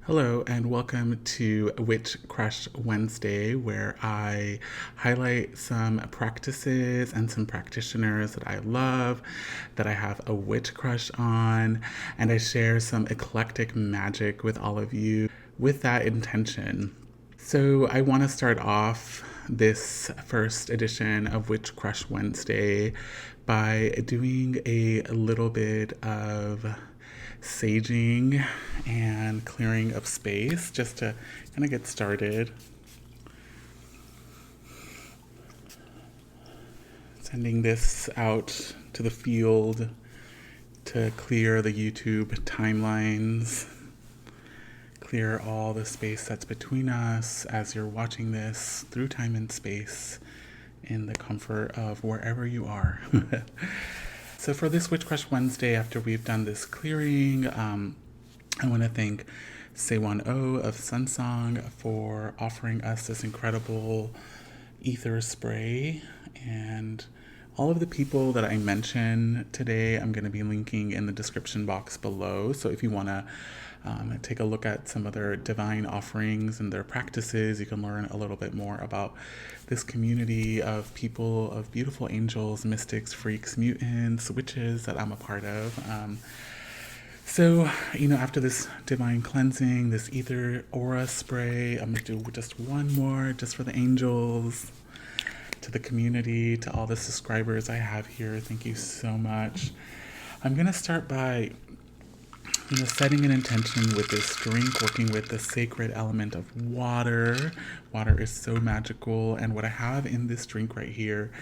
Hello and welcome to Witch Crush Wednesday, where I highlight some practices and some practitioners that I love, that I have a witch crush on, and I share some eclectic magic with all of you with that intention. So I want to start off this first edition of Witch Crush Wednesday by doing a little bit of saging and clearing of space just to kind of get started. Sending this out to the field to clear the YouTube timelines, clear all the space that's between us as you're watching this through time and space in the comfort of wherever you are. So for this Witch Crush Wednesday, after we've done this clearing, I want to thank Say1O of Sunsong for offering us this incredible ether spray, and all of the people that I mention today, I'm going to be linking in the description box below. So if you want to take a look at some of their divine offerings and their practices, you can learn a little bit more about this community of people, of beautiful angels, mystics, freaks, mutants, witches that I'm a part of. So, after this divine cleansing, this ether aura spray, I'm going to do just one more just for the angels, to the community, to all the subscribers I have here. Thank you so much. I'm going to start by setting an intention with this drink, working with the sacred element of water. Water is so magical, and what I have in this drink right here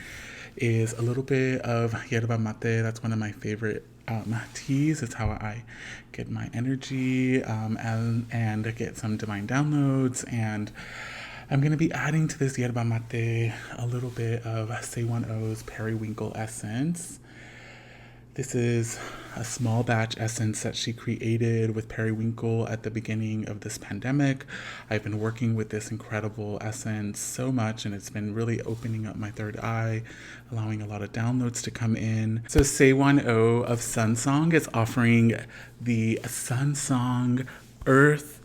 is a little bit of yerba mate. That's one of my favorite teas. It's how I get my energy and get some divine downloads. And I'm going to be adding to this yerba mate a little bit of Say1O's Periwinkle Essence. This is a small batch essence that she created with periwinkle at the beginning of this pandemic. I've been working with this incredible essence so much, and it's been really opening up my third eye, allowing a lot of downloads to come in. So Say1O of Sunsong is offering the Sunsong Earth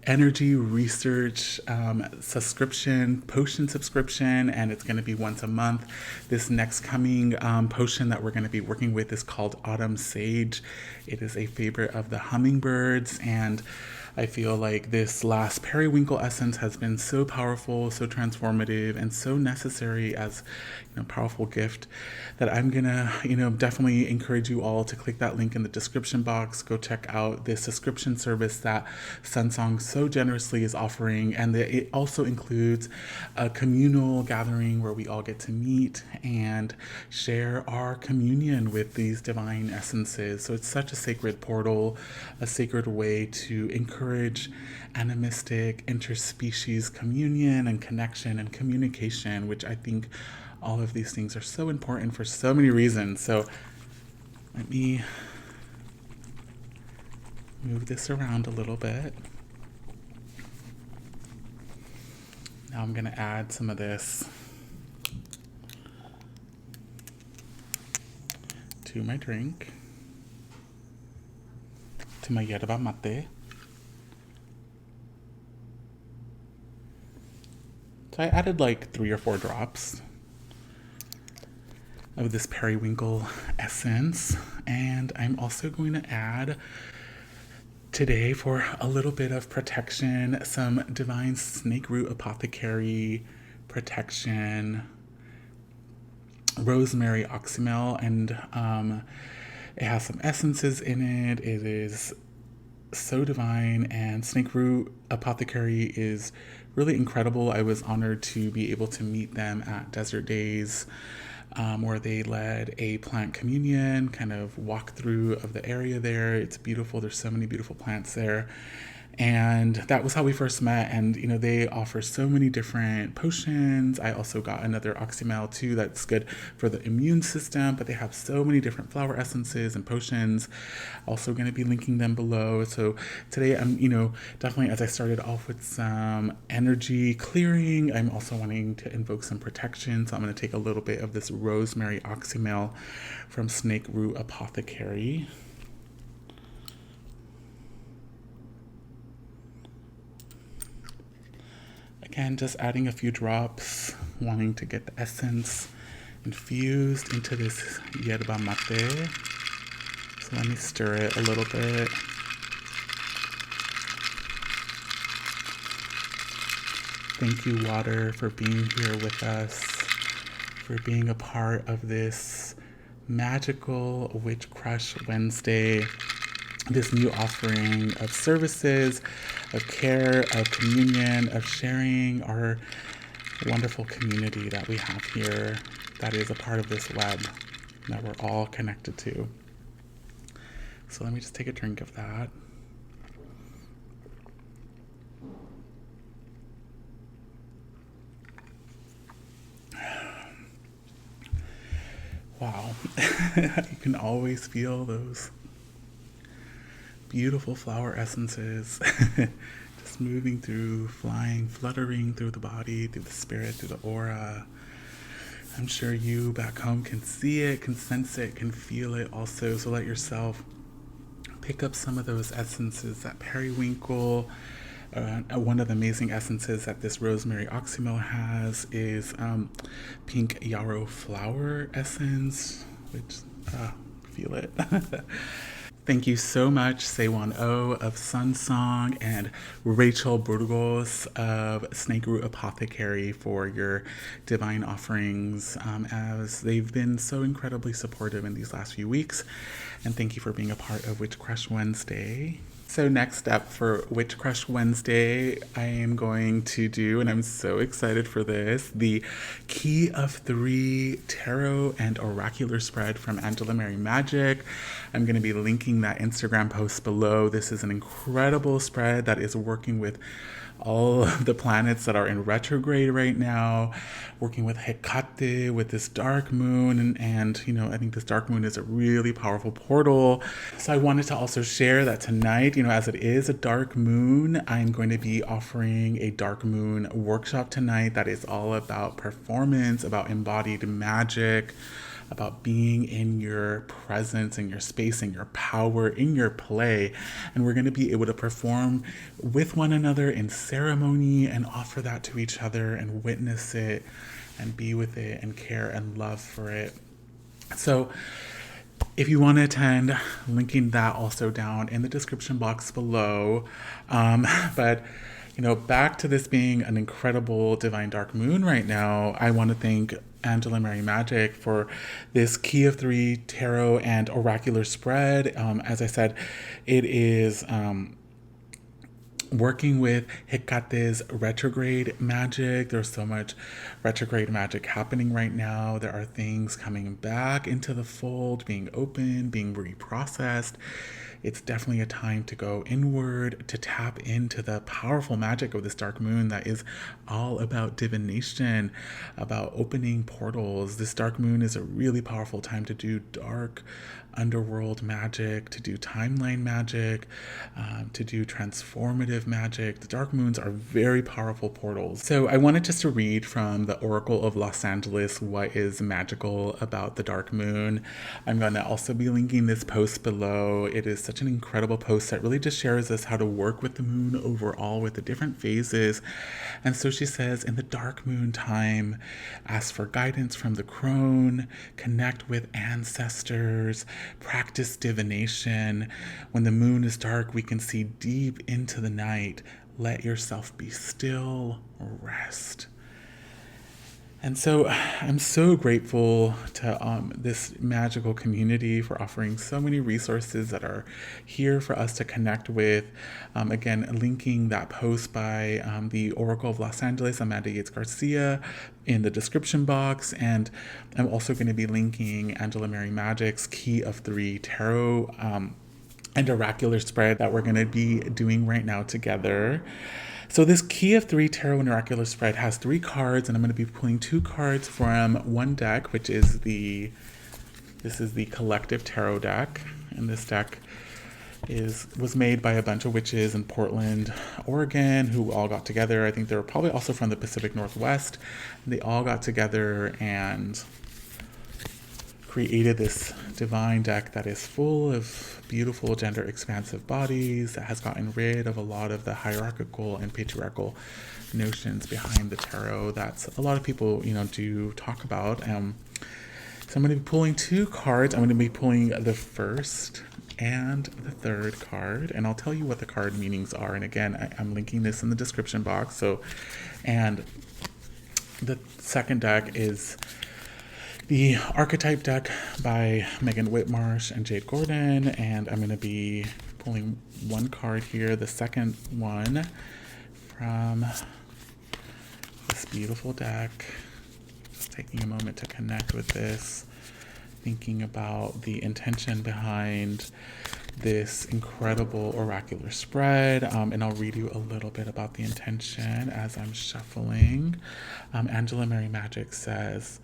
energy research potion subscription, and it's going to be once a month. This next coming potion that we're going to be working with is called Autumn Sage. It is a favorite of the hummingbirds, and I feel like this last periwinkle essence has been so powerful, so transformative, and so necessary as powerful gift that I'm gonna definitely encourage you all to click that link in the description box. Go check out this subscription service that Sunsong so generously is offering, and it also includes a communal gathering where we all get to meet and share our communion with these divine essences. So it's such a sacred portal, a sacred way to encourage animistic interspecies communion and connection and communication, which I think all of these things are so important for so many reasons. So let me move this around a little bit. Now I'm going to add some of this to my drink, to my yerba mate. So I added like 3 or 4 drops of this periwinkle essence, and I'm also going to add today, for a little bit of protection, some divine Snakeroot Apothecary protection, Rosemary Oxymel, and it has some essences in it. It is so divine, and Snakeroot Apothecary is really incredible. I was honored to be able to meet them at Desert Days, where they led a plant communion, kind of walkthrough of the area there. It's beautiful. There's so many beautiful plants there. And that was how we first met. And, they offer so many different potions. I also got another Oxymel too that's good for the immune system, but they have so many different flower essences and potions. Also going to be linking them below. So today I'm, definitely, as I started off with some energy clearing, I'm also wanting to invoke some protection. So I'm going to take a little bit of this Rosemary Oxymel from Snakeroot Apothecary. Again, just adding a few drops, wanting to get the essence infused into this yerba mate. So let me stir it a little bit. Thank you, water, for being here with us, for being a part of this magical Witch Crush Wednesday, this new offering of services, of care, of communion, of sharing our wonderful community that we have here that is a part of this web that we're all connected to. So let me just take a drink of that. Wow, you can always feel those beautiful flower essences just moving through, flying, fluttering through the body, through the spirit, through the aura. I'm sure you back home can see it, can sense it, can feel it also. So let yourself pick up some of those essences. That periwinkle, one of the amazing essences that this Rosemary Oxymel has is pink yarrow flower essence, which feel it. Thank you so much, Sewon O of Sun Song and Rachel Burgos of Snakeroot Apothecary for your divine offerings, as they've been so incredibly supportive in these last few weeks. And thank you for being a part of Witch Crush Wednesday. So next up for Witch Crush Wednesday, I am going to do, and I'm so excited for this, the Key of 3 Tarot and Oracular spread from Angela Mary Magick. I'm going to be linking that Instagram post below. This is an incredible spread that is working with all of the planets that are in retrograde right now, working with Hecate, with this dark moon, and you know, I think this dark moon is a really powerful portal. So I wanted to also share that tonight, you know, as it is a dark moon, I'm going to be offering a dark moon workshop tonight that is all about performance, about embodied magic, about being in your presence, in your space, in your power, in your play. And we're going to be able to perform with one another in ceremony and offer that to each other and witness it and be with it and care and love for it. So if you want to attend, linking that also down in the description box below. But you know, back to this being an incredible divine dark moon right now, I want to thank Angela Mary Magick for this Key of 3 Tarot and Oracular spread. As I said, it is working with Hecate's retrograde magic. There's so much retrograde magic happening right now. There are things coming back into the fold, being open, being reprocessed. It's definitely a time to go inward, to tap into the powerful magic of this dark moon that is all about divination, about opening portals. This dark moon is a really powerful time to do dark underworld magic, to do timeline magic, to do transformative magic. The dark moons are very powerful portals. So I wanted just to read from the Oracle of Los Angeles what is magical about the dark moon. I'm going to also be linking this post below. It is such an incredible post that really just shares us how to work with the moon overall, with the different phases. And so she says, in the dark moon time, ask for guidance from the crone, connect with ancestors, practice divination. When the moon is dark, we can see deep into the night. Let yourself be still, rest. And so I'm so grateful to this magical community for offering so many resources that are here for us to connect with. Again, linking that post by the Oracle of Los Angeles, Amanda Yates Garcia, in the description box. And I'm also going to be linking Angela Mary Magick's Key of 3 Tarot and Oracular spread that we're going to be doing right now together. So this Key of 3 Tarot and Oracular spread has 3 cards, and I'm going to be pulling 2 cards from one deck, which is this is the Collective Tarot deck. And this deck was made by a bunch of witches in Portland, Oregon, who all got together. I think they were probably also from the Pacific Northwest. They all got together and created this divine deck that is full of beautiful gender expansive bodies, that has gotten rid of a lot of the hierarchical and patriarchal notions behind the tarot that a lot of people, do talk about. So I'm going to be pulling 2 cards. I'm going to be pulling the first and the third card, and I'll tell you what the card meanings are. And again, I'm linking this in the description box. And the second deck is the Archetype deck by Megan Whitmarsh and Jade Gordon, and I'm going to be pulling 1 card here, the second one from this beautiful deck. Just taking a moment to connect with this, thinking about the intention behind this incredible oracular spread, and I'll read you a little bit about the intention as I'm shuffling. Angela Mary Magick says,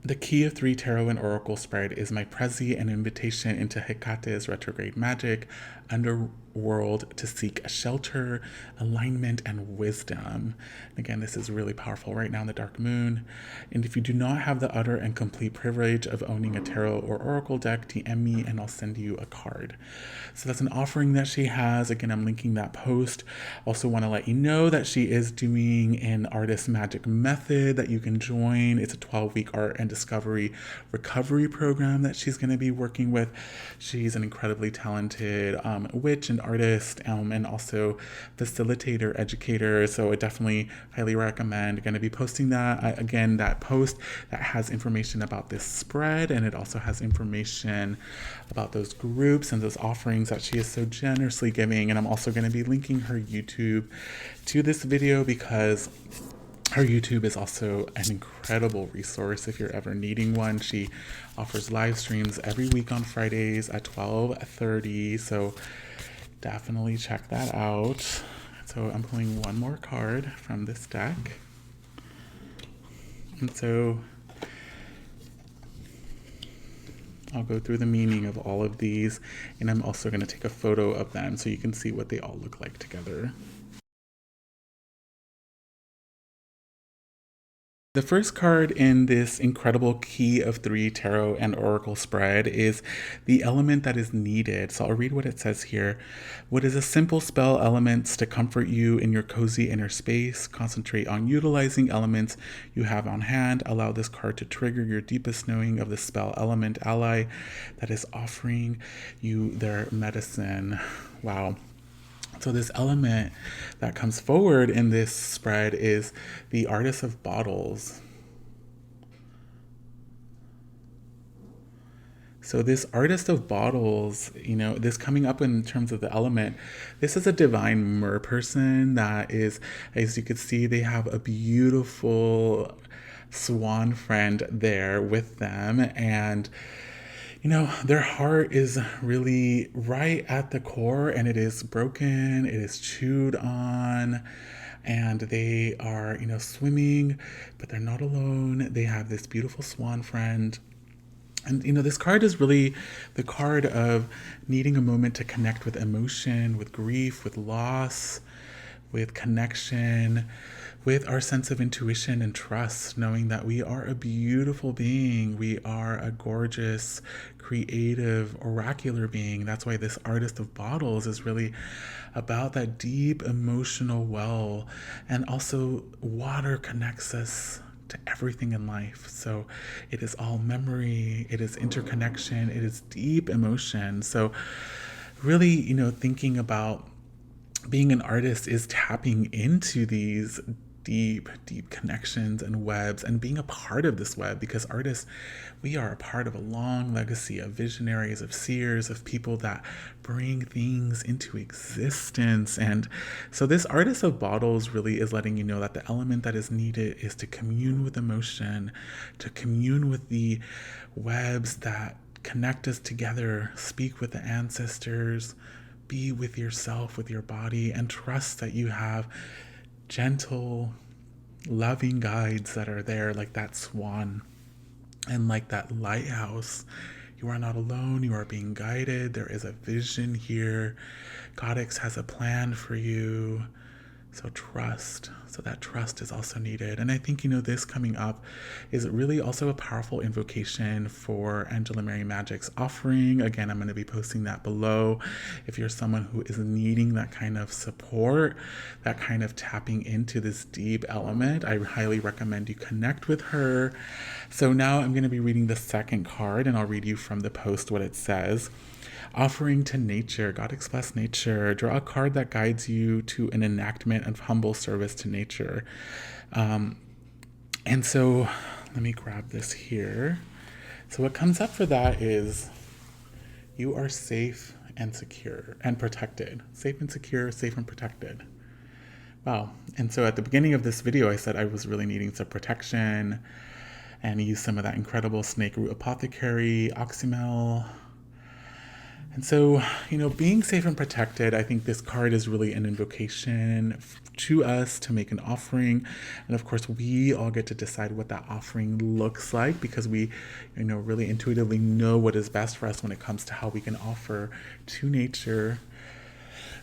"The key of 3 tarot and oracle spread is my prezi and invitation into Hecate's retrograde magic underworld to seek shelter, alignment, and wisdom." Again, this is really powerful right now in the dark moon. And if you do not have the utter and complete privilege of owning a tarot or oracle deck, DM me and I'll send you a card. So that's an offering that she has. Again, I'm linking that post. Also want to let you know that she is doing an artist magic method that you can join. It's a 12-week art and discovery recovery program that she's going to be working with. She's an incredibly talented witch and artist, and also facilitator, educator. So I definitely highly recommend. Going to be posting that. Again, that post that has information about this spread, and it also has information about those groups and those offerings that she is so generously giving. And I'm also going to be linking her YouTube to this video, because her YouTube is also an incredible resource if you're ever needing one. She offers live streams every week on Fridays at 12:30, so definitely check that out. So I'm pulling 1 more card from this deck. And so I'll go through the meaning of all of these, and I'm also going to take a photo of them so you can see what they all look like together. The first card in this incredible key of 3 tarot and oracle spread is the element that is needed. So I'll read what it says here. "What is a simple spell elements to comfort you in your cozy inner space? Concentrate on utilizing elements you have on hand. Allow this card to trigger your deepest knowing of the spell element ally that is offering you their medicine." Wow. So this element that comes forward in this spread is the Artist of Bottles. So this Artist of Bottles, this coming up in terms of the element, this is a divine mer person that is, as you can see, they have a beautiful swan friend there with them. And their heart is really right at the core, and it is broken, it is chewed on, and they are, swimming, but they're not alone. They have this beautiful swan friend. And, this card is really the card of needing a moment to connect with emotion, with grief, with loss, with connection, with our sense of intuition and trust, knowing that we are a beautiful being. We are a gorgeous, creative, oracular being. That's why this Artist of Bottles is really about that deep emotional well. And also, water connects us to everything in life. So it is all memory, it is interconnection, it is deep emotion. So really, thinking about being an artist is tapping into these deep connections and webs, and being a part of this web, because artists, we are a part of a long legacy of visionaries, of seers, of people that bring things into existence. And so this Artist of Bottles really is letting you know that the element that is needed is to commune with emotion, to commune with the webs that connect us together, speak with the ancestors, be with yourself, with your body, and trust that you have gentle, loving guides that are there, like that swan and like that lighthouse. You are not alone. You are being guided. There is a vision here. Goddess has a plan for you. So trust. So that trust is also needed. And I think, this coming up is really also a powerful invocation for Angela Mary Magick's offering. Again, I'm going to be posting that below. If you're someone who is needing that kind of support, that kind of tapping into this deep element, I highly recommend you connect with her. So now I'm going to be reading the second card, and I'll read you from the post what it says. Offering to nature, God express nature. Draw a card that guides you to an enactment of humble service to nature. And so let me grab this here. So what comes up for that is you are safe and secure and protected. Safe and secure, safe and protected. Wow. And so at the beginning of this video, I said I was really needing some protection and use some of that incredible Snakeroot Apothecary, Oxymel. And so, being safe and protected, I think this card is really an invocation to us to make an offering. And of course, we all get to decide what that offering looks like because we, really intuitively know what is best for us when it comes to how we can offer to nature.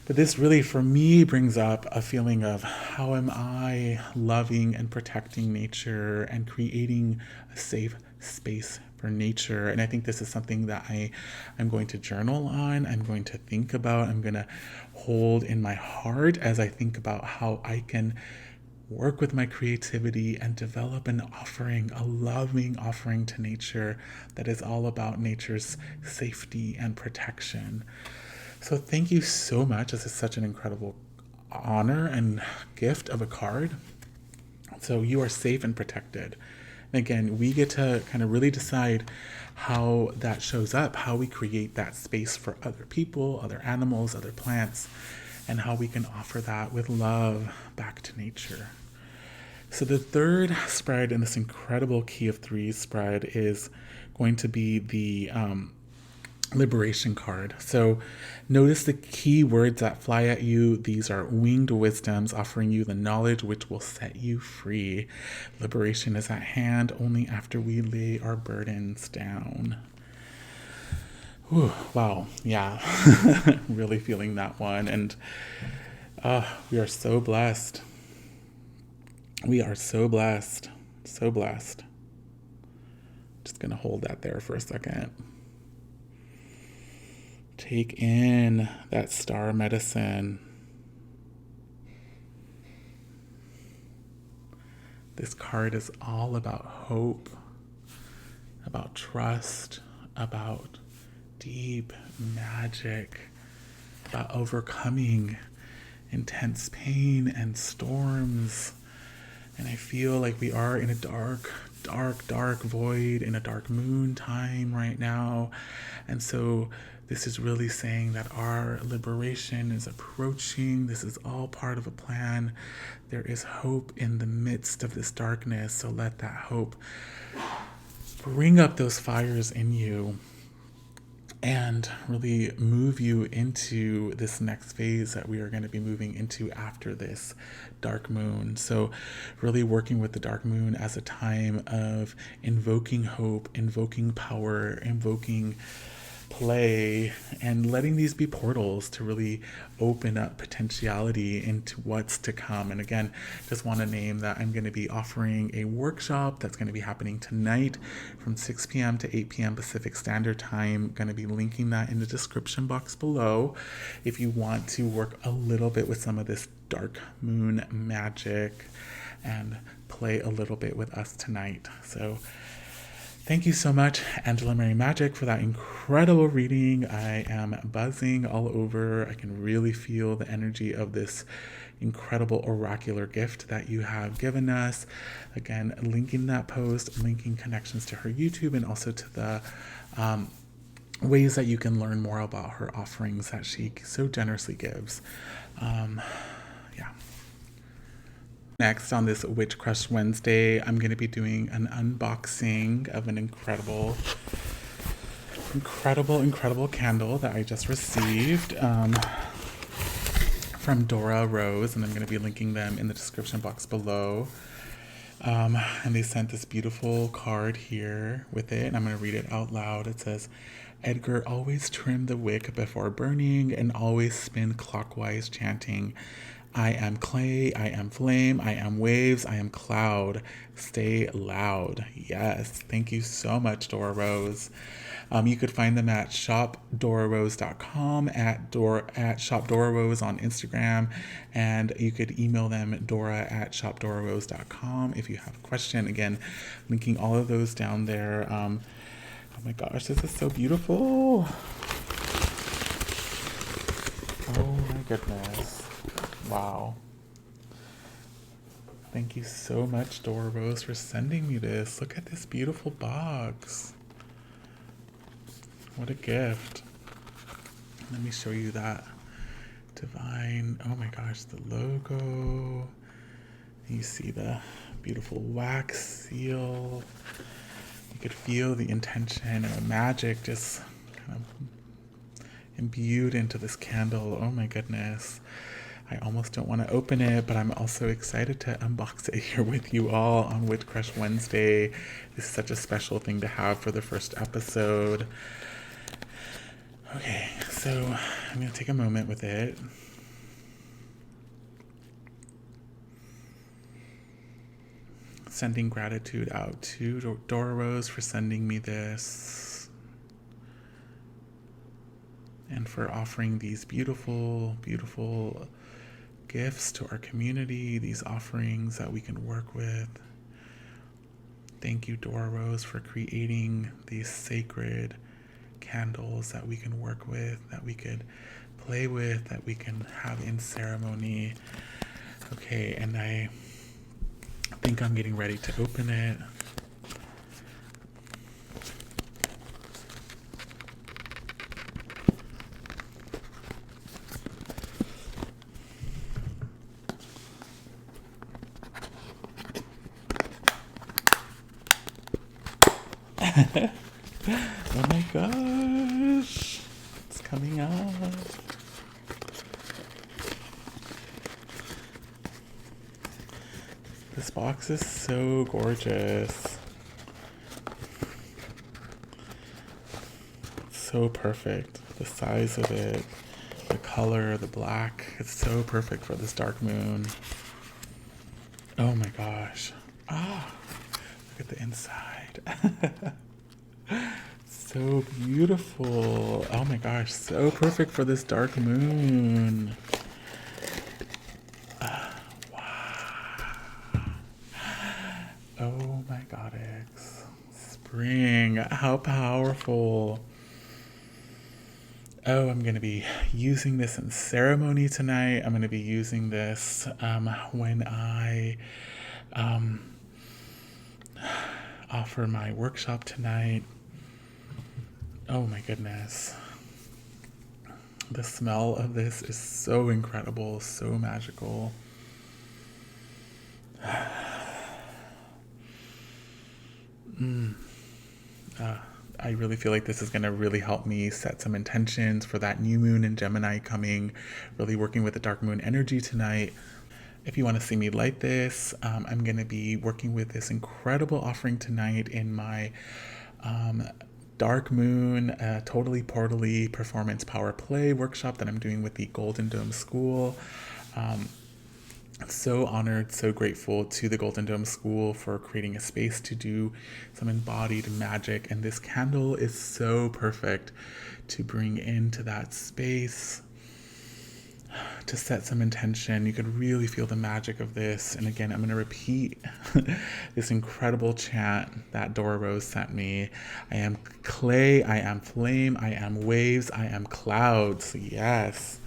But this really, for me, brings up a feeling of how am I loving and protecting nature and creating a safe space for nature. And I think this is something that I'm going to journal on. I'm going to think about. I'm going to hold in my heart as I think about how I can work with my creativity and develop an offering, a loving offering to nature that is all about nature's safety and protection. So thank you so much. This is such an incredible honor and gift of a card. So you are safe and protected. And again, we get to kind of really decide how that shows up, how we create that space for other people, other animals, other plants, and how we can offer that with love back to nature. So the third spread in this incredible Key of Threes spread is going to be the Liberation card. So notice the key words that fly at you. These are winged wisdoms offering you the knowledge which will set you free. Liberation is at hand only after we lay our burdens down. Whew, wow. Yeah. Really feeling that one. And we are so blessed. We are so blessed. So blessed. Just going to hold that there for a second. Take in that star medicine. This card is all about hope, about trust, about deep magic, about overcoming intense pain and storms. And I feel like we are in a dark void, in a dark moon time right now. And so this is really saying that our liberation is approaching. This is all part of a plan. There is hope in the midst of this darkness. So let that hope bring up those fires in you and really move you into this next phase that we are going to be moving into after this dark moon. So really working with the dark moon as a time of invoking hope, invoking power, invoking play, and letting these be portals to really open up potentiality into what's to come. And again, just want to name that I'm going to be offering a workshop that's going to be happening tonight from 6 p.m. to 8 p.m. Pacific Standard Time. Going to be linking that in the description box below if you want to work a little bit with some of this dark moon magic and play a little bit with us tonight. So thank you so much, Angela Mary Magick, for that incredible reading. I am buzzing all over. I can really feel the energy of this incredible oracular gift that you have given us. Again, linking that post, linking connections to her YouTube, and also to the ways that you can learn more about her offerings that she so generously gives. Next, on this Witch Crush Wednesday, I'm going to be doing an unboxing of an incredible candle that I just received from Dora Rose, and I'm going to be linking them in the description box below. And they sent this beautiful card here with it, and I'm going to read it out loud. It says, Edgar, always trim the wick before burning and always spin clockwise, chanting, I am clay, I am flame, I am waves, I am cloud. Stay loud. Yes. Thank you so much, Dora Rose. You could find them at shopdorarose.com, at shopdorarose on Instagram, and you could email them dora@shopdorarose.com if you have a question. Again, linking all of those down there. Oh my gosh, this is so beautiful. Oh my goodness. Wow. Thank you so much, Dora Rose, for sending me this. Look at this beautiful box. What a gift. Let me show you that divine. Oh my gosh, the logo. You see the beautiful wax seal. You could feel the intention and the magic just kind of imbued into this candle. Oh my goodness. I almost don't want to open it, but I'm also excited to unbox it here with you all on Witch Crush Wednesday. This is such a special thing to have for the first episode. Okay, so I'm going to take a moment with it. Sending gratitude out to Dora Rose for sending me this. And for offering these beautiful, beautiful gifts to our community, these offerings that we can work with. Thank you, Dora Rose, for creating these sacred candles that we can work with, that we could play with, that we can have in ceremony. Okay, and I think I'm getting ready to open it. Oh my gosh, it's coming up. This box is so gorgeous. It's so perfect. The size of it, the color, the black. It's so perfect for this dark moon. Oh my gosh. Ah, look at the inside. So beautiful. Oh my gosh, so perfect for this dark moon. Wow. Oh my goddess. Spring, how powerful. Oh, I'm going to be using this in ceremony tonight. I'm going to be using this when I offer my workshop tonight. Oh my goodness. The smell of this is so incredible, so magical. I really feel like this is going to really help me set some intentions for that new moon in Gemini coming, really working with the dark moon energy tonight. If you want to see me light this, I'm going to be working with this incredible offering tonight in my Dark Moon, Totally Portally Performance Power Play workshop that I'm doing with the Golden Dome School. So honored, so grateful to the Golden Dome School for creating a space to do some embodied magic. And this candle is so perfect to bring into that space, to set some intention. You could really feel the magic of this. And again, I'm going to repeat this incredible chant that Dora Rose sent me. I am clay, I am flame, I am waves, I am clouds. Yes.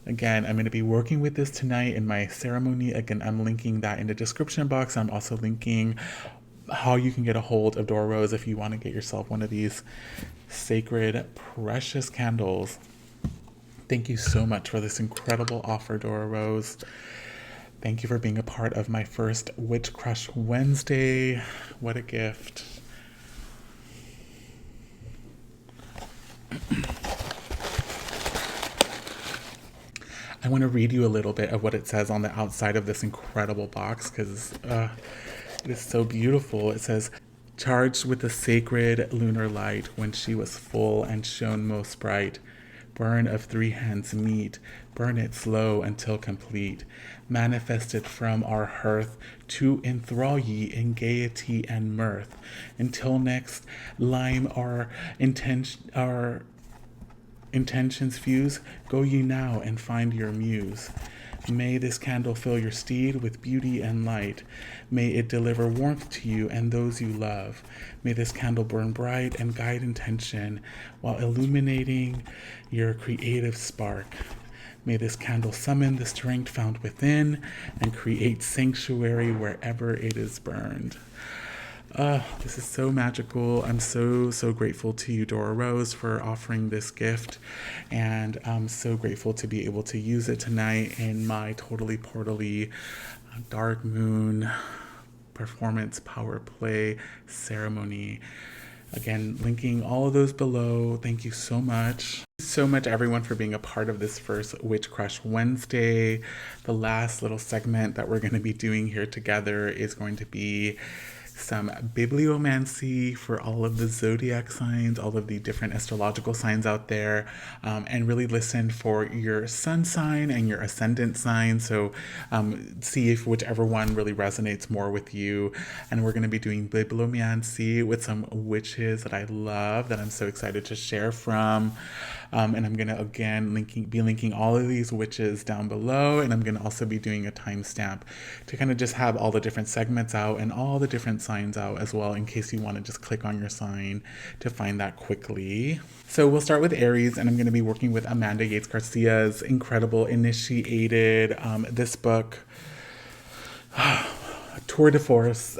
Again, I'm going to be working with this tonight in my ceremony. Again, I'm linking that in the description box. I'm also linking how you can get a hold of Dora Rose if you want to get yourself one of these sacred, precious candles. Thank you so much for this incredible offer, Dora Rose. Thank you for being a part of my first Witch Crush Wednesday. What a gift. I want to read you a little bit of what it says on the outside of this incredible box because it is so beautiful. It says, charged with the sacred lunar light when she was full and shone most bright, burn of three hands meet, burn it slow until complete, manifested from our hearth to enthrall ye in gaiety and mirth, until next lime our intentions fuse, go ye now and find your muse. May this candle fill your steed with beauty and light. May it deliver warmth to you and those you love. May this candle burn bright and guide intention while illuminating your creative spark. May this candle summon the strength found within and create sanctuary wherever it is burned. This is so magical. I'm so grateful to you, Dora Rose, for offering this gift. And I'm so grateful to be able to use it tonight in my Totally Portally Dark Moon Performance Power Play ceremony. Again, linking all of those below. Thank you so much. So much, everyone, for being a part of this first Witch Crush Wednesday. The last little segment that we're going to be doing here together is going to be some bibliomancy for all of the zodiac signs, all of the different astrological signs out there, and really listen for your sun sign and your ascendant sign. So see if whichever one really resonates more with you. And we're going to be doing bibliomancy with some witches that I love, that I'm so excited to share from. And I'm going to, again, be linking all of these witches down below. And I'm going to also be doing a timestamp to kind of just have all the different segments out and all the different signs out as well, in case you want to just click on your sign to find that quickly. So we'll start with Aries, and I'm going to be working with Amanda Yates Garcia's incredible Initiated, this book, Tour de Force.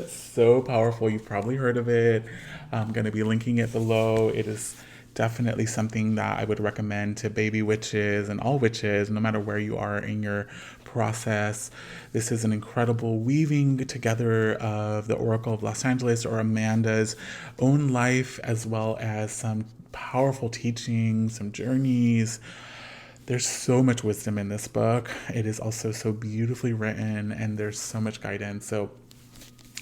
So powerful. You've probably heard of it. I'm going to be linking it below. It is definitely something that I would recommend to baby witches and all witches, no matter where you are in your process. This is an incredible weaving together of the Oracle of Los Angeles, or Amanda's own life, as well as some powerful teachings, some journeys. There's so much wisdom in this book. It is also so beautifully written, and there's so much guidance. So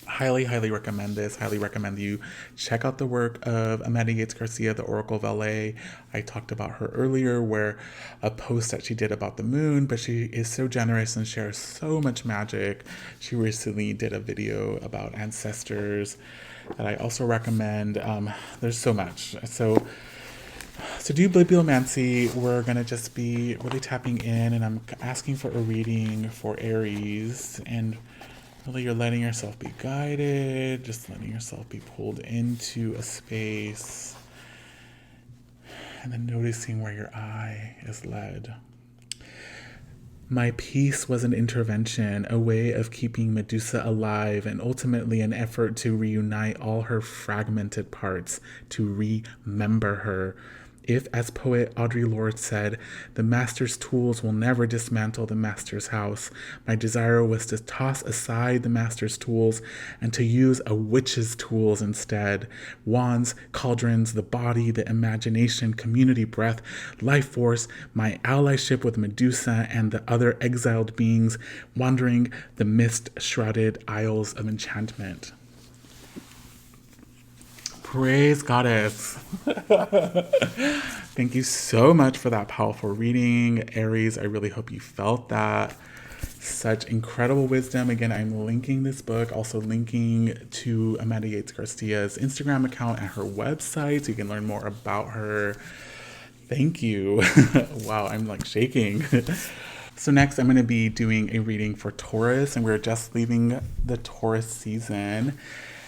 highly recommend this. Highly recommend you check out the work of Amanda Yates Garcia, the Oracle of LA. I talked about her earlier, where a post that she did about the moon, but she is so generous and shares so much magic. She recently did a video about ancestors that I also recommend. There's so much. So to do bibliomancy, we're going to just be really tapping in, and I'm asking for a reading for Aries, and really, you're letting yourself be guided, just letting yourself be pulled into a space, and then noticing where your eye is led. My peace was an intervention, a way of keeping Medusa alive, and ultimately an effort to reunite all her fragmented parts, to remember her. If, as poet Audre Lorde said, the master's tools will never dismantle the master's house, my desire was to toss aside the master's tools and to use a witch's tools instead. Wands, cauldrons, the body, the imagination, community breath, life force, my allyship with Medusa and the other exiled beings wandering the mist-shrouded isles of enchantment. Praise Goddess. Thank you so much for that powerful reading, Aries. I really hope you felt that. Such incredible wisdom. Again, I'm linking this book, also linking to Amanda Yates Garcia's Instagram account and her website, so you can learn more about her. Thank you. Wow, I'm like shaking. So next, I'm going to be doing a reading for Taurus, and we're just leaving the Taurus season.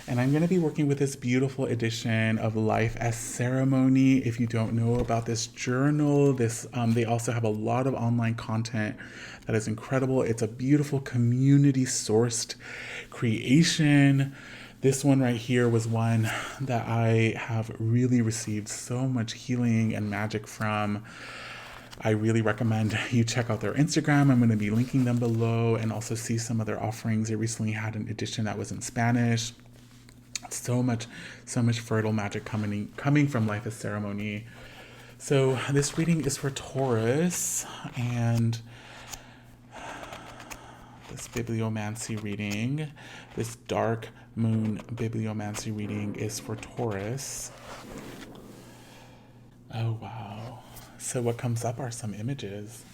And I'm going to be working with this beautiful edition of Life as Ceremony. If you don't know about this journal, they also have a lot of online content that is incredible. It's a beautiful community-sourced creation. This one right here was one that I have really received so much healing and magic from. I really recommend you check out their Instagram. I'm going to be linking them below, and also see some of their offerings. They recently had an edition that was in Spanish. So much fertile magic coming from Life as Ceremony. So this reading is for Taurus, and this bibliomancy reading, this dark moon bibliomancy reading, is for Taurus. Oh wow. So what comes up are some images.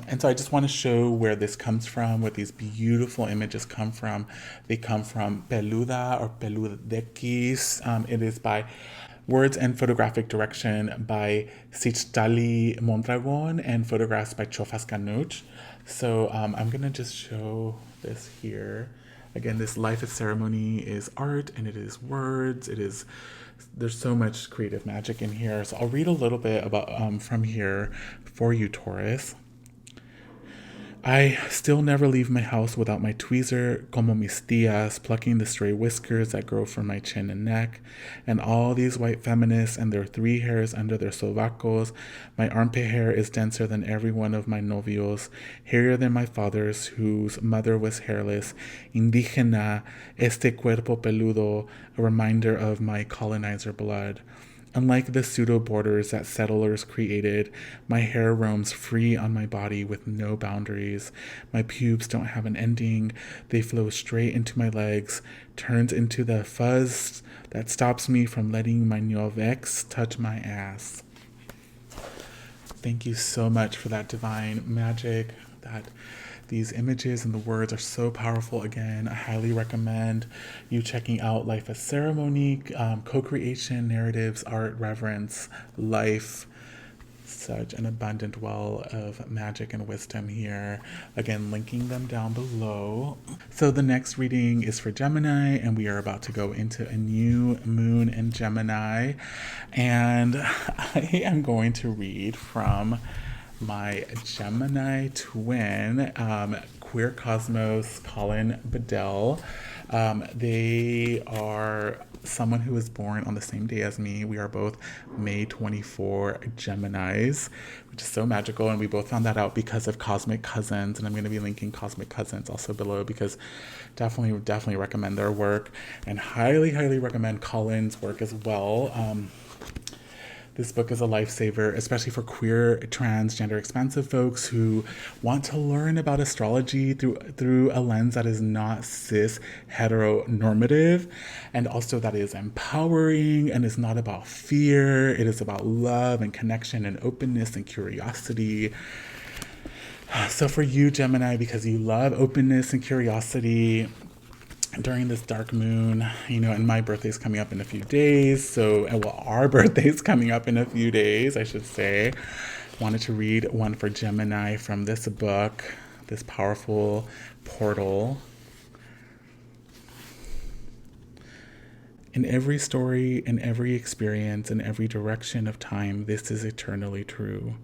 And so I just want to show where this comes from, where these beautiful images come from. They come from Peluda or Peludekis. It is by Words and Photographic Direction by Sichtali Mondragon and photographs by Chofas Canuch. So I'm going to just show this here. Again, this Life is Ceremony is art and it is words. There's so much creative magic in here. So I'll read a little bit about from here for you, Taurus. I still never leave my house without my tweezer, como mis tías, plucking the stray whiskers that grow from my chin and neck, and all these white feminists and their 3 hairs under their sobacos. My armpit hair is denser than every one of my novios, hairier than my father's, whose mother was hairless. Indígena, este cuerpo peludo, a reminder of my colonizer blood. Unlike the pseudo-borders that settlers created, my hair roams free on my body with no boundaries. My pubes don't have an ending. They flow straight into my legs, turns into the fuzz that stops me from letting my Novex touch my ass. Thank you so much for that divine magic. These images and the words are so powerful. Again, I highly recommend you checking out Life as Ceremony, co-creation, narratives, art, reverence, life. Such an abundant well of magic and wisdom here. Again, linking them down below. So the next reading is for Gemini, and we are about to go into a new moon in Gemini. And I am going to read from my Gemini twin, Queer Cosmos, Colin Bedell. They are someone who was born on the same day as me. We are both May 24 Geminis, which is so magical. And we both found that out because of Cosmic Cousins. And I'm going to be linking Cosmic Cousins also below because definitely recommend their work and highly recommend Colin's work as well. This book is a lifesaver, especially for queer, trans, gender expansive folks who want to learn about astrology through a lens that is not cis heteronormative, and also that is empowering and is not about fear. It is about love and connection and openness and curiosity. So for you, Gemini, because you love openness and curiosity, during this dark moon, and my birthday's coming up in a few days, our birthday's coming up in a few days, I should say. Wanted to read one for Gemini from this book, this powerful portal. In every story, in every experience, in every direction of time, this is eternally true.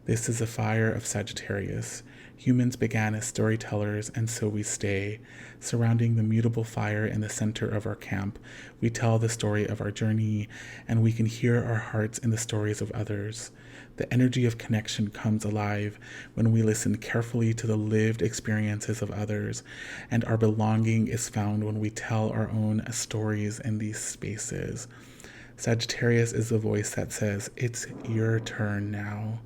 This is a fire of Sagittarius. Humans began as storytellers, and so we stay. Surrounding the mutable fire in the center of our camp, we tell the story of our journey, and we can hear our hearts in the stories of others. The energy of connection comes alive when we listen carefully to the lived experiences of others, and our belonging is found when we tell our own stories in these spaces. Sagittarius is the voice that says, "It's your turn now."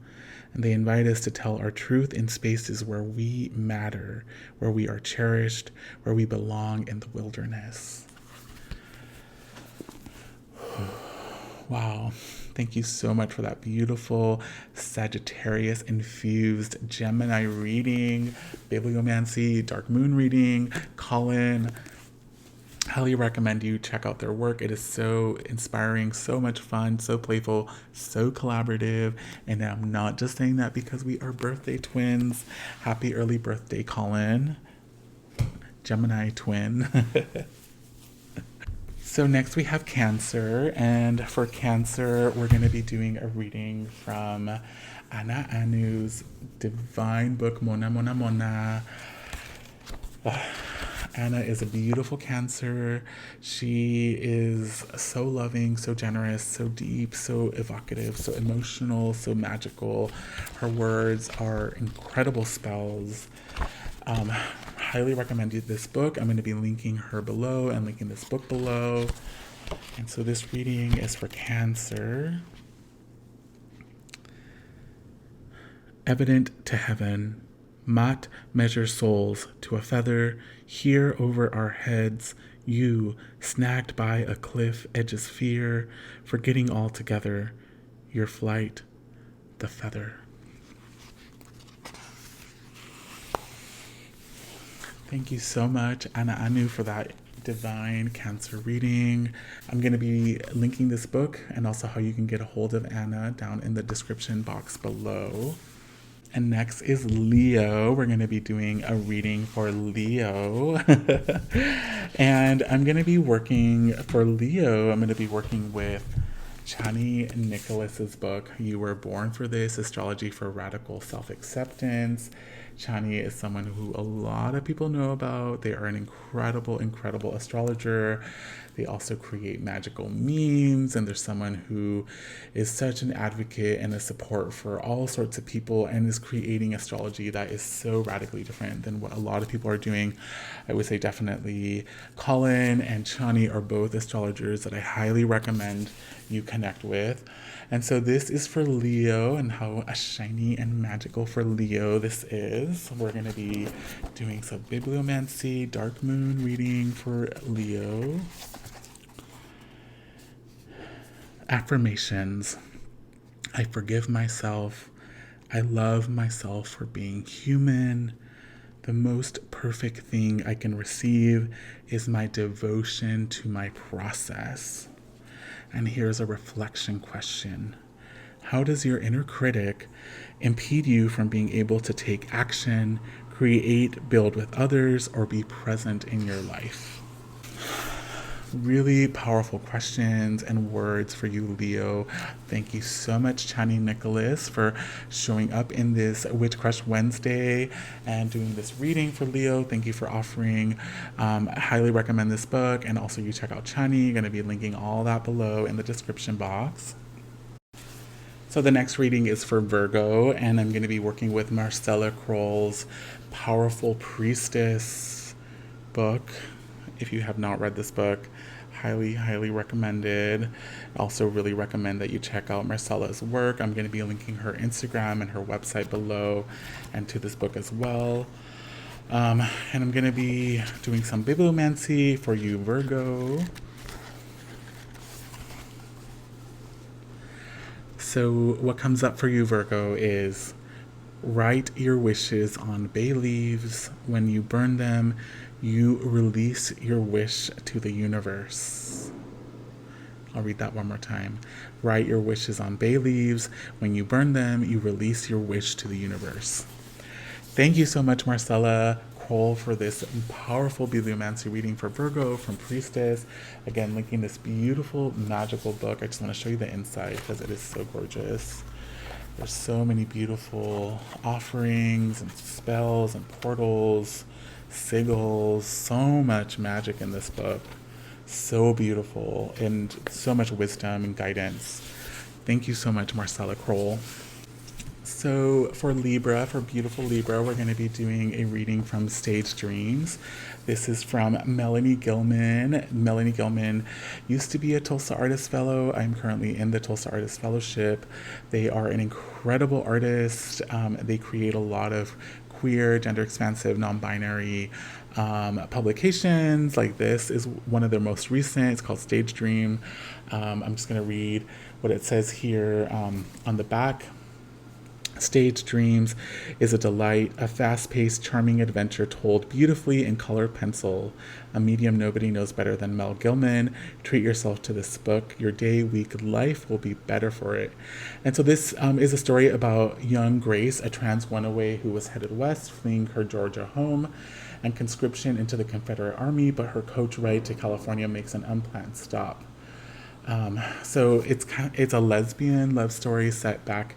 And they invite us to tell our truth in spaces where we matter, where we are cherished, where we belong in the wilderness. Wow. Thank you so much for that beautiful Sagittarius-infused Gemini reading, Bibliomancy, Dark Moon reading. Colin, highly recommend you check out their work. It is so inspiring, so much fun, so playful, so collaborative. And I'm not just saying that because we are birthday twins. Happy early birthday, Colin. Gemini twin. So next we have Cancer. And for Cancer, we're going to be doing a reading from Ana Anu's divine book, Mona Mona Mona. Anna is a beautiful Cancer. She is so loving, so generous, so deep, so evocative, so emotional, so magical. Her words are incredible spells. Highly recommend you this book. I'm going to be linking her below and linking this book below. And so this reading is for Cancer. Evident to heaven, Mott measures souls to a feather. Here over our heads, you, snagged by a cliff, edges fear, forgetting altogether your flight, the feather. Thank you so much, Anna Anu, for that divine Cancer reading. I'm going to be linking this book and also how you can get a hold of Anna down in the description box below. And next is Leo. We're going to be doing a reading for Leo. And I'm going to be working for Leo. I'm going to be working with Chani Nicholas's book, You Were Born for This, Astrology for Radical Self-Acceptance. Chani is someone who a lot of people know about. They are an incredible, incredible astrologer. They also create magical memes, and there's someone who is such an advocate and a support for all sorts of people and is creating astrology that is so radically different than what a lot of people are doing. I would say definitely Colin and Chani are both astrologers that I highly recommend you connect with. And so this is for Leo, and how shiny and magical for Leo this is. We're going to be doing some bibliomancy, dark moon reading for Leo. Affirmations. I forgive myself. I love myself for being human. The most perfect thing I can receive is my devotion to my process. And here's a reflection question. How does your inner critic impede you from being able to take action, create, build with others, or be present in your life? Really powerful questions and words for you, Leo. Thank you so much, Chani Nicholas, for showing up in this Witch Crush Wednesday and doing this reading for Leo. Thank you for offering. I highly recommend this book, and also you check out Chani. Going to be linking all that below in the description box. So the next reading is for Virgo, and I'm going to be working with Marcella Kroll's Powerful Priestess book. If you have not read this book, highly, highly recommended. Also really recommend that you check out Marcella's work. I'm going to be linking her Instagram and her website below, and to this book as well. And I'm going to be doing some bibliomancy for you, Virgo. So what comes up for you, Virgo, is write your wishes on bay leaves. When you burn them, you release your wish to the universe. I'll read that one more time. Write your wishes on bay leaves. When you burn them, you release your wish to the universe. Thank you so much, Marcella Kroll, for this powerful bibliomancy reading for Virgo from Priestess. Again, linking this beautiful, magical book. I just want to show you the inside because it is so gorgeous. There's so many beautiful offerings and spells and portals, sigils, so much magic in this book. So beautiful, and so much wisdom and guidance. Thank you so much, Marcella Kroll. So for Libra, for beautiful Libra, we're going to be doing a reading from Stage Dreams. This is from Melanie Gillman. Melanie Gillman used to be a Tulsa Artist Fellow. I'm currently in the Tulsa Artist Fellowship. They are an incredible artist. They create a lot of queer, gender expansive, non-binary publications. Like this is one of their most recent. It's called Stage Dream. I'm just going to read what it says here on the back. Stage Dreams is a delight, a fast-paced, charming adventure told beautifully in colored pencil. A medium nobody knows better than Mel Gillman. Treat yourself to this book. Your day, week, life will be better for it. And so this is a story about young Grace, a trans runaway who was headed west, fleeing her Georgia home and conscription into the Confederate Army, but her coach ride to California makes an unplanned stop. So it's a lesbian love story set back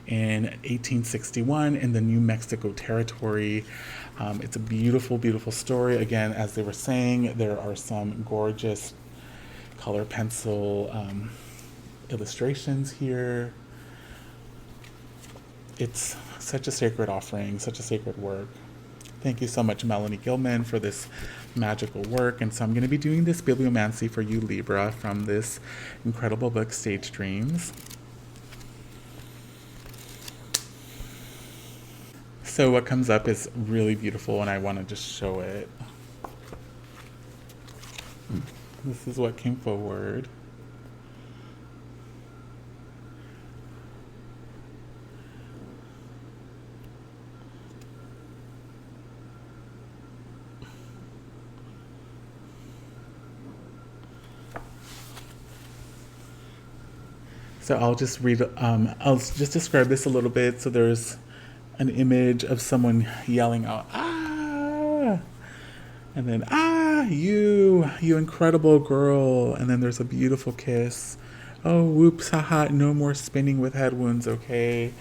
in 1861 in the New Mexico territory. It's a beautiful, beautiful story. Again, as they were saying, there are some gorgeous color pencil illustrations here. It's such a sacred offering, such a sacred work. Thank you so much, Melanie Gillman, for this magical work. And so I'm going to be doing this bibliomancy for you, Libra, from this incredible book, Stage Dreams. So what comes up is really beautiful, and I want to just show it. This is what came forward. So I'll just read, I'll just describe this a little bit. So there's an image of someone yelling out, ah, and then, ah, you incredible girl. And then there's a beautiful kiss. Oh, whoops, haha, no more spinning with head wounds, okay?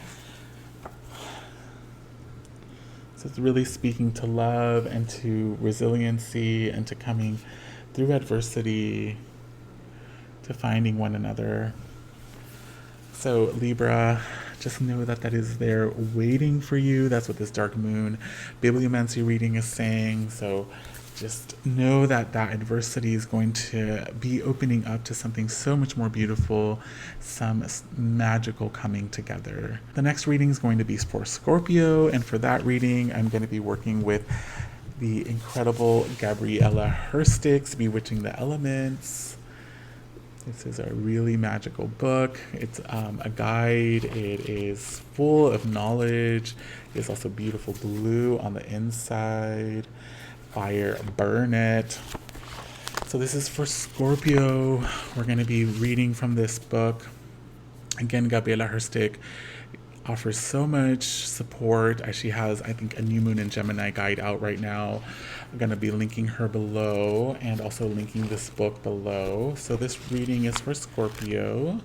So it's really speaking to love and to resiliency and to coming through adversity, to finding one another. So Libra, just know that that is there waiting for you. That's what this dark moon bibliomancy reading is saying. So just know that that adversity is going to be opening up to something so much more beautiful, some magical coming together. The next reading is going to be for Scorpio, and for that reading, I'm going to be working with the incredible Gabriela Herstik's Bewitching the Elements. This is a really magical book. It's a guide. It is full of knowledge. It's also beautiful blue on the inside. Fire, burn it. So this is for Scorpio. We're going to be reading from this book. Again, Gabriela Herstik offers so much support. She has, I think, a new moon in Gemini guide out right now. I'm going to be linking her below and also linking this book below. So this reading is for Scorpio.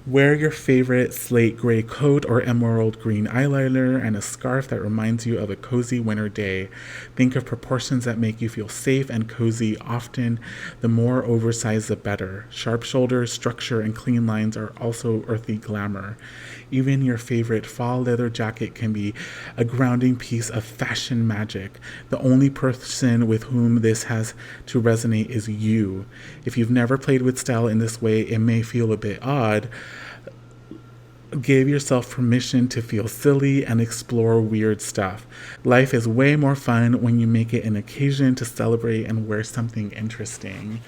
Wear your favorite slate gray coat or emerald green eyeliner and a scarf that reminds you of a cozy winter day. Think of proportions that make you feel safe and cozy. Often, the more oversized, the better. Sharp shoulders, structure, and clean lines are also earthy glamour. Even your favorite fall leather jacket can be a grounding piece of fashion magic. The only person with whom this has to resonate is you. If you've never played with style in this way, it may feel a bit odd. Give yourself permission to feel silly and explore weird stuff. Life is way more fun when you make it an occasion to celebrate and wear something interesting.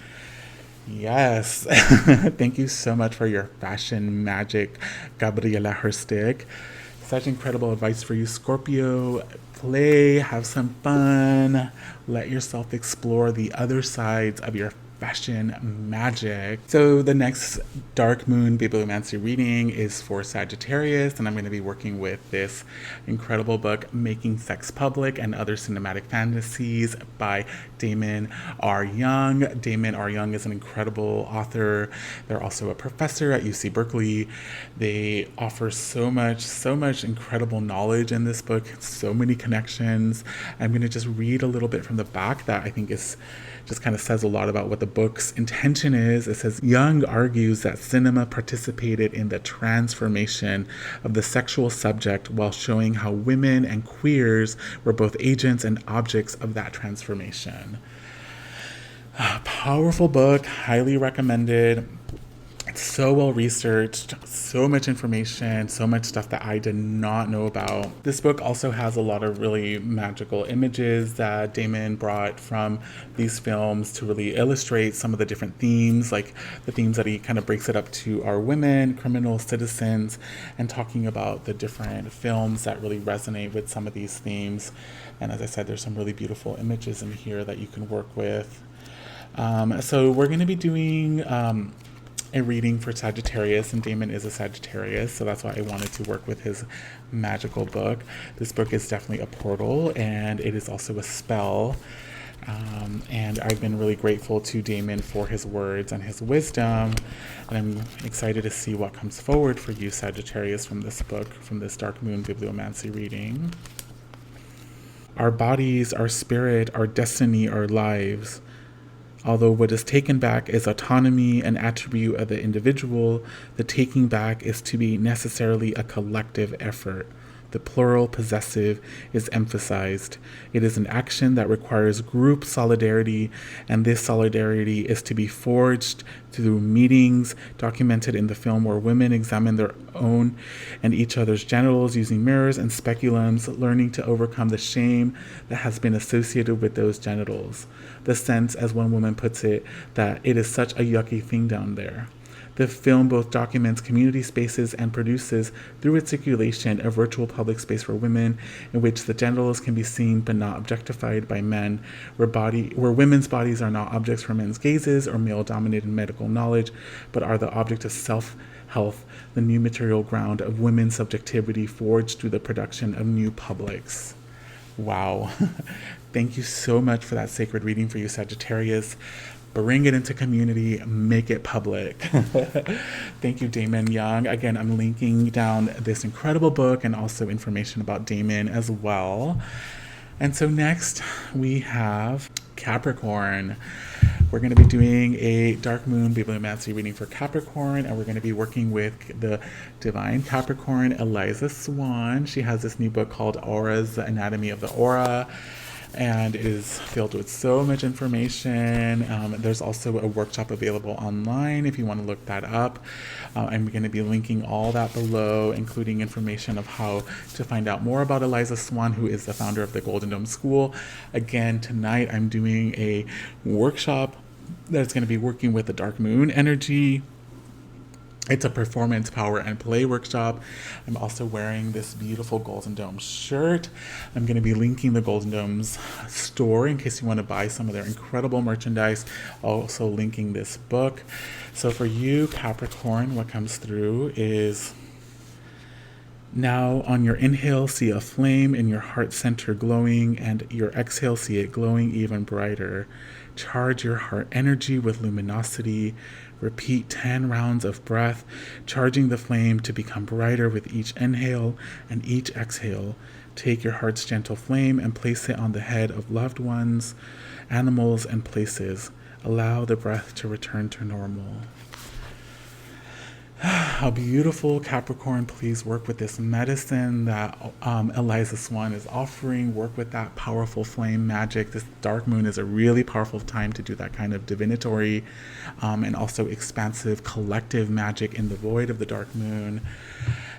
Yes. Thank you so much for your fashion magic, Gabriela Herstik. Such incredible advice for you, Scorpio. Play, have some fun, let yourself explore the other sides of your fashion magic. So the next dark moon bibliomancy reading is for Sagittarius, and I'm going to be working with this incredible book, Making Sex Public and Other Cinematic Fantasies by Damon R. Young. Damon R. Young is an incredible author. They're also a professor at UC Berkeley. They offer so much incredible knowledge in this book, so many connections. I'm going to just read a little bit from the back that I think is just kind of says a lot about what the book's intention is. It says, Young argues that cinema participated in the transformation of the sexual subject while showing how women and queers were both agents and objects of that transformation. Powerful book, highly recommended. It's so well researched, so much information, so much stuff that I did not know about. This book also has a lot of really magical images that Damon brought from these films to really illustrate some of the different themes, like the themes that he kind of breaks it up to are women, criminals, citizens, and talking about the different films that really resonate with some of these themes. And as I said, there's some really beautiful images in here that you can work with. So we're going to be doing a reading for Sagittarius, and Damon is a Sagittarius, so that's why I wanted to work with his magical book. This book is definitely a portal, and it is also a spell. And I've been really grateful to Damon for his words and his wisdom, and I'm excited to see what comes forward for you, Sagittarius, from this book, from this Dark Moon Bibliomancy reading. Our bodies, our spirit, our destiny, our lives. Although what is taken back is autonomy, an attribute of the individual, the taking back is to be necessarily a collective effort. The plural possessive is emphasized. It is an action that requires group solidarity, and this solidarity is to be forged through meetings documented in the film where women examine their own and each other's genitals using mirrors and speculums, learning to overcome the shame that has been associated with those genitals. The sense, as one woman puts it, that it is such a yucky thing down there. The film both documents community spaces and produces, through its circulation, a virtual public space for women in which the genitals can be seen but not objectified by men, where women's bodies are not objects for men's gazes or male-dominated medical knowledge, but are the object of self-health, the new material ground of women's subjectivity forged through the production of new publics. Wow. Thank you so much for that sacred reading for you, Sagittarius. Bring it into community, make it public. Thank you, Damon Young. Again, I'm linking down this incredible book and also information about Damon as well. And so next we have Capricorn. We're going to be doing a Dark Moon Bibliomancy reading for Capricorn, and we're going to be working with the divine Capricorn, Eliza Swan. She has this new book called Auras, The Anatomy of the Aura, and it is filled with so much information. There's also a workshop available online if you want to look that up. I'm going to be linking all that below, including information of how to find out more about Eliza Swan, who is the founder of the Golden Dome School. Again, tonight I'm doing a workshop that's going to be working with the Dark Moon energy. It's a performance, power, and play workshop. I'm also wearing this beautiful Golden Dome shirt. I'm going to be linking the Golden Dome's store in case you want to buy some of their incredible merchandise. Also linking this book. So for you, Capricorn, what comes through is, now on your inhale, see a flame in your heart center glowing, and your exhale, see it glowing even brighter. Charge your heart energy with luminosity. Repeat 10 rounds of breath, charging the flame to become brighter with each inhale and each exhale. Take your heart's gentle flame and place it on the head of loved ones, animals, and places. Allow the breath to return to normal. How beautiful, Capricorn. Please work with this medicine that Eliza Swan is offering. Work with that powerful flame magic. This dark moon is a really powerful time to do that kind of divinatory and also expansive collective magic in the void of the dark moon.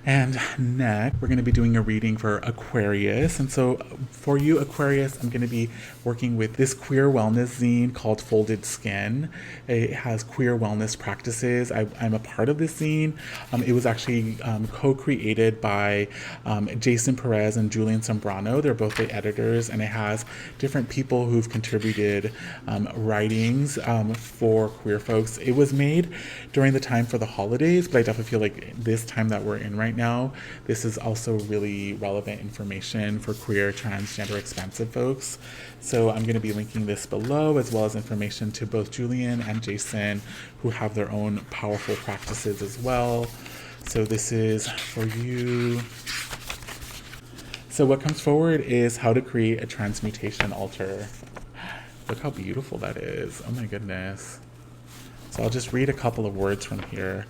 And next, we're going to be doing a reading for Aquarius. And so for you, Aquarius, I'm going to be working with this queer wellness zine called Folded Skin. It has queer wellness practices. I'm a part of this zine. It was actually co-created by Jason Perez and Julian Sombrano. They're both the editors, and it has different people who've contributed writings for queer folks. It was made during the time for the holidays, but I definitely feel like this time that we're in right now, this is also really relevant information for queer, transgender, expansive folks. So I'm going to be linking this below, as well as information to both Julian and Jason, who have their own powerful practices as well. So this is for you. So what comes forward is how to create a transmutation altar. Look how beautiful that is. Oh my goodness. So I'll just read a couple of words from here.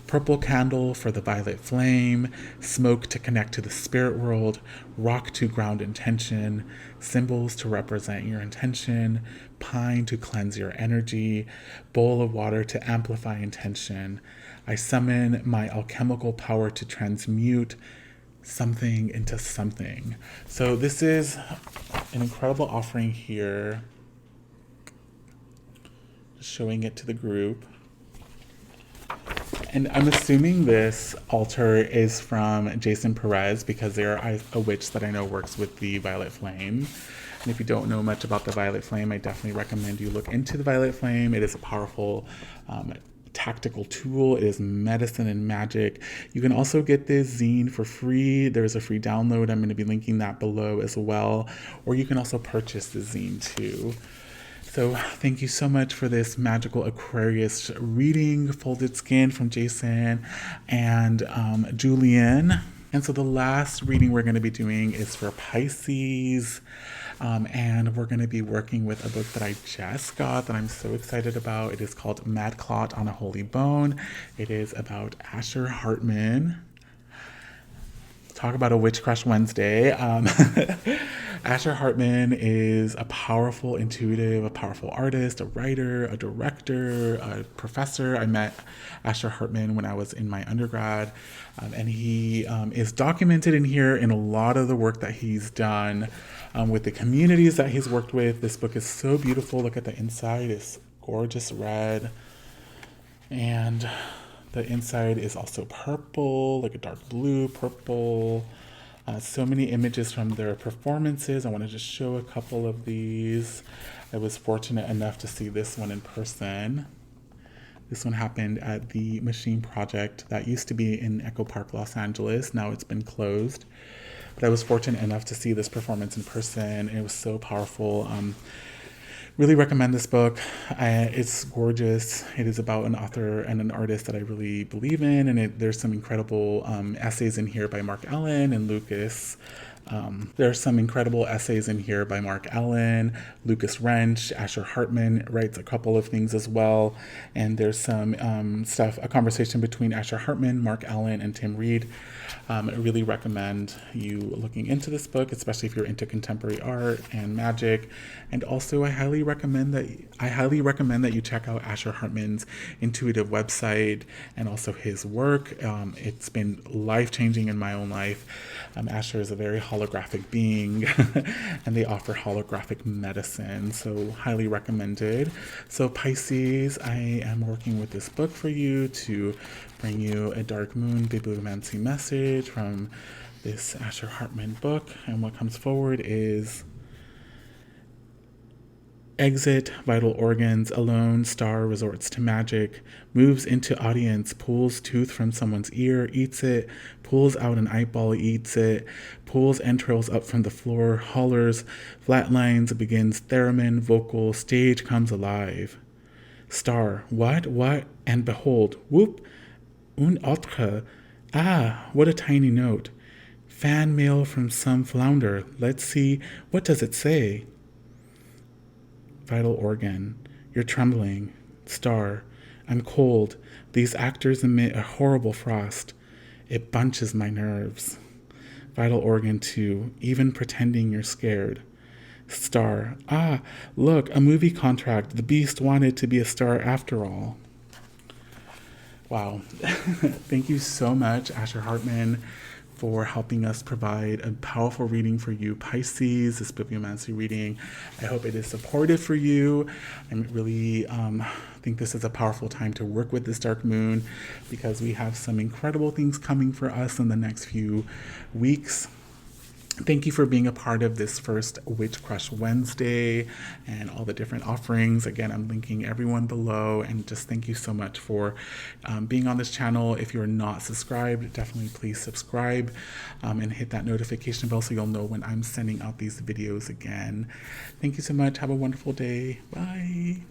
Purple candle for the violet flame, smoke to connect to the spirit world, rock to ground intention, symbols to represent your intention, pine to cleanse your energy, bowl of water to amplify intention. I summon my alchemical power to transmute something into something. So this is an incredible offering here. Showing it to the group. And I'm assuming this altar is from Jason Perez because they're a witch that I know works with the Violet Flame. And if you don't know much about the Violet Flame, I definitely recommend you look into the Violet Flame. It is a powerful tactical tool. It is medicine and magic. You can also get this zine for free. There's a free download. I'm going to be linking that below as well. Or you can also purchase the zine too. So thank you so much for this magical Aquarius reading, Folded Skin from Jason and Julian. And so the last reading we're going to be doing is for Pisces. And we're going to be working with a book that I just got that I'm so excited about. It is called Mad Clot on a Holy Bone. It is about Asher Hartman. Talk about a Witch Crush Wednesday. Asher Hartman is a powerful intuitive, a powerful artist, a writer, a director, a professor. I met Asher Hartman when I was in my undergrad, and he is documented in here in a lot of the work that he's done with the communities that he's worked with. This book is so beautiful. Look at the inside. It's gorgeous red. And the inside is also purple, like a dark blue, purple. So many images from their performances. I want to just show a couple of these. I was fortunate enough to see this one in person. This one happened at the Machine Project that used to be in Echo Park, Los Angeles. Now it's been closed. But I was fortunate enough to see this performance in person. It was so powerful. Really recommend this book. It's gorgeous. It is about an author and an artist that I really believe in, and there's some incredible essays in here by Mark Allen and Lucas. There's some incredible essays in here by Mark Allen, Lucas Wrench, Asher Hartman writes a couple of things as well, and there's some a conversation between Asher Hartman, Mark Allen, and Tim Reed. I really recommend you looking into this book, especially if you're into contemporary art and magic. And also, I highly recommend that you check out Asher Hartman's intuitive website and also his work. It's been life-changing in my own life. Asher is a very holographic being, and they offer holographic medicine, so highly recommended. So Pisces, I am working with this book for you to bring you a Dark Moon Bibliomancy message from this Asher Hartman book, and what comes forward is: exit vital organs, alone, star resorts to magic, moves into audience, pulls tooth from someone's ear, eats it, pulls out an eyeball, eats it, pulls entrails up from the floor, hollers, flatlines, begins theremin, vocal, stage comes alive. Star, what, and behold, whoop, un autre, ah, what a tiny note. Fan mail from some flounder, let's see, what does it say? Vital organ, you're trembling. Star, I'm cold. These actors emit a horrible frost. It bunches my nerves. Vital organ 2, even pretending you're scared. Star, ah, look, a movie contract. The beast wanted to be a star after all. Wow. Thank you so much, Asher Hartman, for helping us provide a powerful reading for you, Pisces, this bibliomancy reading. I hope it is supportive for you. I really think this is a powerful time to work with this dark moon, because we have some incredible things coming for us in the next few weeks. Thank you for being a part of this first Witch Crush Wednesday and all the different offerings. Again, I'm linking everyone below, and just thank you so much for being on this channel. If you're not subscribed, definitely please subscribe and hit that notification bell so you'll know when I'm sending out these videos again. Thank you so much. Have a wonderful day. Bye.